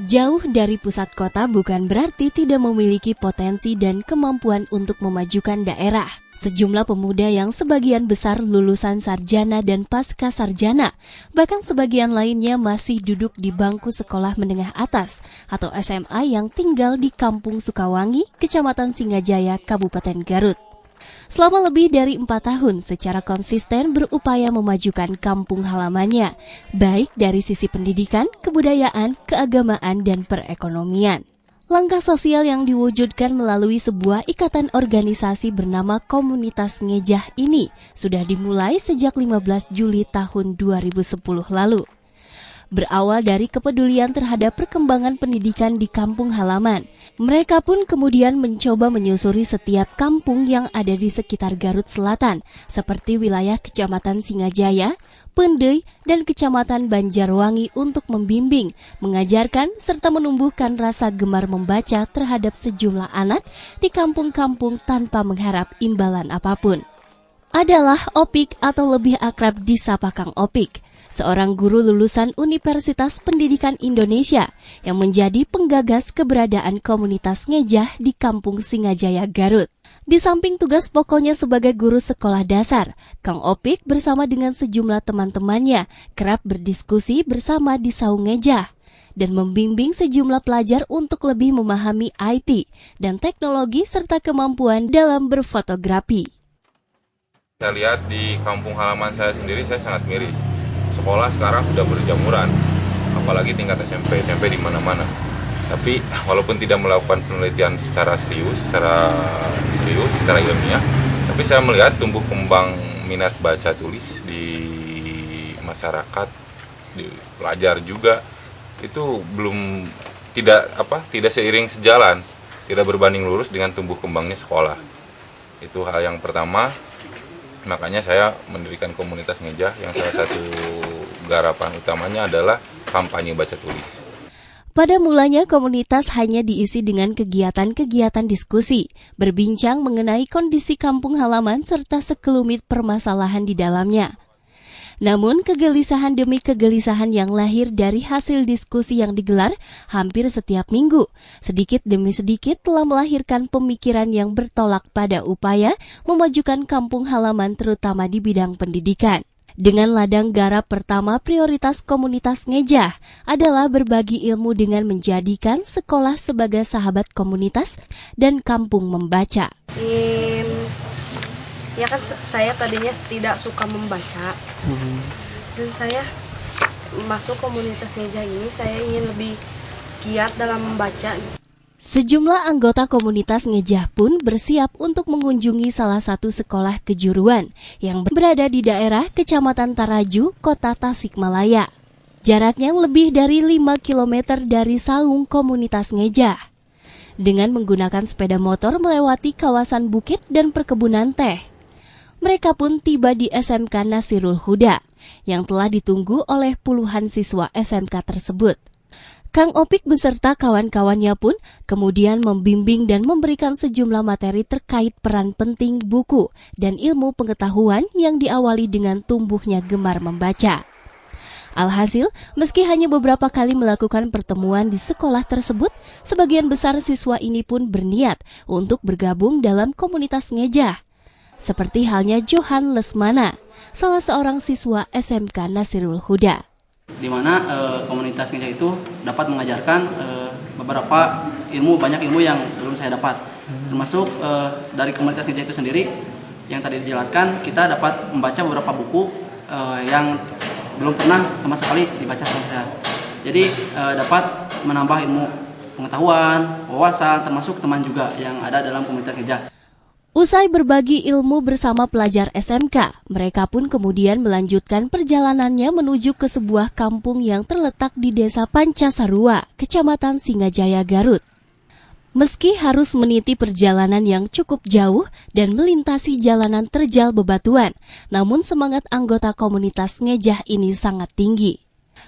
Jauh dari pusat kota bukan berarti tidak memiliki potensi dan kemampuan untuk memajukan daerah. Sejumlah pemuda yang sebagian besar lulusan sarjana dan pasca sarjana, bahkan sebagian lainnya masih duduk di bangku sekolah menengah atas atau SMA yang tinggal di Kampung Sukawangi, Kecamatan Singajaya, Kabupaten Garut. Selama lebih dari 4 tahun secara konsisten berupaya memajukan kampung halamannya, baik dari sisi pendidikan, kebudayaan, keagamaan, dan perekonomian. Langkah sosial yang diwujudkan melalui sebuah ikatan organisasi bernama Komunitas Ngejah ini sudah dimulai sejak 15 Juli tahun 2010 lalu. Berawal dari kepedulian terhadap perkembangan pendidikan di kampung halaman, mereka pun kemudian mencoba menyusuri setiap kampung yang ada di sekitar Garut Selatan, seperti wilayah Kecamatan Singajaya, Pendey, dan Kecamatan Banjarwangi untuk membimbing, mengajarkan, serta menumbuhkan rasa gemar membaca terhadap sejumlah anak di kampung-kampung tanpa mengharap imbalan apapun. Adalah Opik atau lebih akrab disapa Kang Opik, seorang guru lulusan Universitas Pendidikan Indonesia yang menjadi penggagas keberadaan komunitas ngejah di Kampung Singajaya, Garut. Di samping tugas pokoknya sebagai guru sekolah dasar, Kang Opik bersama dengan sejumlah teman-temannya kerap berdiskusi bersama di saung ngejah dan membimbing sejumlah pelajar untuk lebih memahami IT dan teknologi serta kemampuan dalam berfotografi. Saya lihat di kampung halaman saya sendiri, saya sangat miris. Sekolah sekarang sudah berjamuran, apalagi tingkat SMP di mana-mana. Tapi walaupun tidak melakukan penelitian secara ilmiah, tapi saya melihat tumbuh kembang minat baca tulis di masyarakat, di pelajar juga itu tidak seiring sejalan, tidak berbanding lurus dengan tumbuh kembangnya sekolah. Itu hal yang pertama. Makanya saya mendirikan komunitas ngejah yang salah satu garapan utamanya adalah kampanye baca tulis. Pada mulanya komunitas hanya diisi dengan kegiatan-kegiatan diskusi, berbincang mengenai kondisi kampung halaman serta sekelumit permasalahan di dalamnya. Namun kegelisahan demi kegelisahan yang lahir dari hasil diskusi yang digelar hampir setiap minggu, sedikit demi sedikit telah melahirkan pemikiran yang bertolak pada upaya memajukan kampung halaman terutama di bidang pendidikan. Dengan ladang garap pertama prioritas komunitas ngejah adalah berbagi ilmu dengan menjadikan sekolah sebagai sahabat komunitas dan kampung membaca. Ya kan saya tadinya tidak suka membaca, dan saya masuk komunitas ngejah ini saya ingin lebih giat dalam membaca. Sejumlah anggota komunitas ngejah pun bersiap untuk mengunjungi salah satu sekolah kejuruan yang berada di daerah Kecamatan Taraju, Kota Tasikmalaya. Jaraknya lebih dari 5 km dari saung komunitas ngejah. Dengan menggunakan sepeda motor melewati kawasan bukit dan perkebunan teh, mereka pun tiba di SMK Nasirul Huda yang telah ditunggu oleh puluhan siswa SMK tersebut. Kang Opik beserta kawan-kawannya pun kemudian membimbing dan memberikan sejumlah materi terkait peran penting buku dan ilmu pengetahuan yang diawali dengan tumbuhnya gemar membaca. Alhasil, meski hanya beberapa kali melakukan pertemuan di sekolah tersebut, sebagian besar siswa ini pun berniat untuk bergabung dalam komunitas ngejah. Seperti halnya Johan Lesmana, salah seorang siswa SMK Nasirul Huda. Di mana komunitas ngejah itu dapat mengajarkan banyak ilmu yang belum saya dapat. Termasuk dari komunitas ngejah itu sendiri, yang tadi dijelaskan, kita dapat membaca beberapa buku yang belum pernah sama sekali dibaca sama saya. Jadi dapat menambah ilmu pengetahuan, wawasan, termasuk teman juga yang ada dalam komunitas ngejah. Usai berbagi ilmu bersama pelajar SMK, mereka pun kemudian melanjutkan perjalanannya menuju ke sebuah kampung yang terletak di Desa Pancasarua, Kecamatan Singajaya, Garut. Meski harus meniti perjalanan yang cukup jauh dan melintasi jalanan terjal bebatuan, namun semangat anggota komunitas ngejah ini sangat tinggi.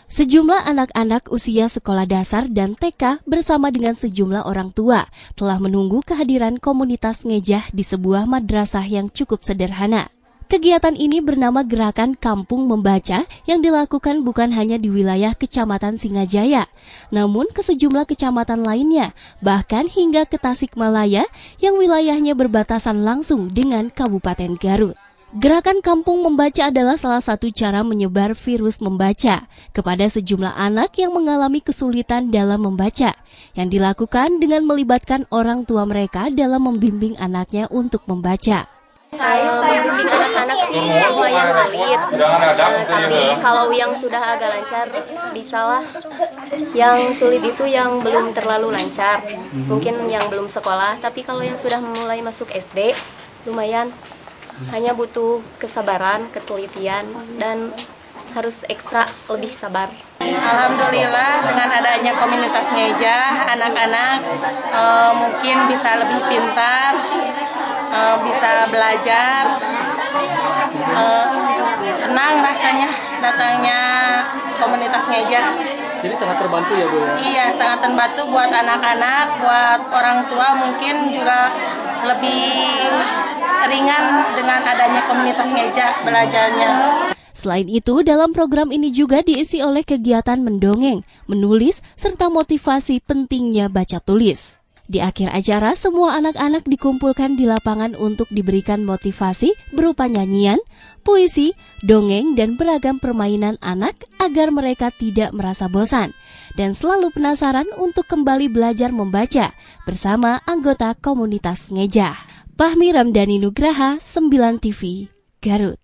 Sejumlah anak-anak usia sekolah dasar dan TK bersama dengan sejumlah orang tua telah menunggu kehadiran komunitas ngejah di sebuah madrasah yang cukup sederhana. Kegiatan ini bernama Gerakan Kampung Membaca yang dilakukan bukan hanya di wilayah Kecamatan Singajaya, namun ke sejumlah kecamatan lainnya, bahkan hingga ke Tasikmalaya yang wilayahnya berbatasan langsung dengan Kabupaten Garut. Gerakan Kampung Membaca adalah salah satu cara menyebar virus membaca kepada sejumlah anak yang mengalami kesulitan dalam membaca, yang dilakukan dengan melibatkan orang tua mereka dalam membimbing anaknya untuk membaca. Membimbing anak-anak sih lumayan sulit, tapi kalau yang sudah agak lancar bisalah. Yang sulit itu yang belum terlalu lancar, mungkin yang belum sekolah, tapi kalau yang sudah mulai masuk SD lumayan, hanya butuh kesabaran, ketelitian, dan harus ekstra lebih sabar. Alhamdulillah dengan adanya komunitas Ngeja, anak-anak mungkin bisa lebih pintar, bisa belajar, senang rasanya datangnya komunitas Ngeja. Jadi sangat terbantu ya Bu ya? Iya, sangat terbantu buat anak-anak, buat orang tua mungkin juga lebih ringan dengan adanya komunitas Ngeja belajarnya. Selain itu, dalam program ini juga diisi oleh kegiatan mendongeng, menulis, serta motivasi pentingnya baca tulis. Di akhir acara, semua anak-anak dikumpulkan di lapangan untuk diberikan motivasi berupa nyanyian, puisi, dongeng, dan beragam permainan anak agar mereka tidak merasa bosan dan selalu penasaran untuk kembali belajar membaca bersama anggota komunitas Ngeja. Fahmi Ramdhani Nugraha, 9 TV, Garut.